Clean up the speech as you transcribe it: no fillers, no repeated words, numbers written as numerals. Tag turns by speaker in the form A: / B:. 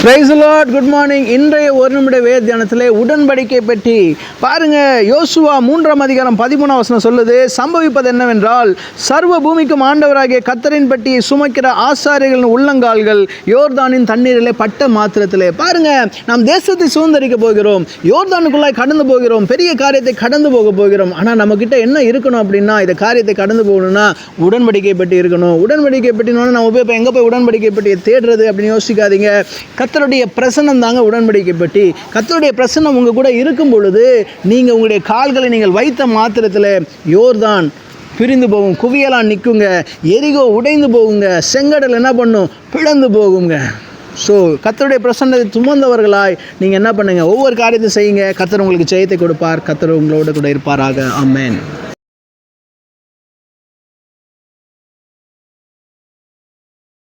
A: Praise the Lord. Good morning. இன்றைய ஒரு நிமிட வேத தியானத்திலே உடன்படிக்கை பற்றி பாருங்க. யோசுவா 3:13 சொல்லுது, சம்பவிப்பது என்னவென்றால், சர்வ பூமிக்கும் ஆண்டவராகிய கர்த்தரின் பட்டியை சுமக்கிற ஆசாரியர்களின் உள்ளங்கால்கள் யோர்தானின் தண்ணீரிலே பட்ட மாத்திரத்திலே. பாருங்க, நாம் தேசத்தை சுதந்தரிக்க போகிறோம், யோர்தானுக்குள்ளாய் கடந்து போகிறோம், பெரிய காரியத்தை கடந்து போக போகிறோம். ஆனால் நம்மக்கிட்ட என்ன இருக்கணும் அப்படின்னா, இந்த காரியத்தை கடந்து போகணும்னா உடன்படிக்கை பற்றி இருக்கணும். உடன்படிக்கை பற்றினோன்னா நம்ம போய் இப்போ எங்கே போய் உடன்படிக்கை பற்றியை தேடுறது அப்படின்னு யோசிக்காதீங்க. கர்த்தருடைய பிரசன்னம் தாங்க உடன்படிக்கை பற்றி. கர்த்தருடைய பிரசன்னம் உங்கள் கூட இருக்கும் பொழுது நீங்கள் உங்களுடைய கால்களை நீங்கள் வைத்த மாத்திரத்தில் யோர்தான் பிரிந்து போகும், குவியலாம் நிற்குங்க, எரிகோ உடைந்து போகுங்க, செங்கடல் என்ன பண்ணும், பிளந்து போகுங்க. ஸோ கர்த்தருடைய பிரசன்னத்தை சுமந்தவர்களாய் நீங்கள் என்ன பண்ணுங்கள், ஒவ்வொரு காரியத்தையும் செய்யுங்க. கர்த்தர் உங்களுக்கு ஜெயத்தை கொடுப்பார். கர்த்தர் உங்களோட கூட இருப்பாராக. ஆமென்.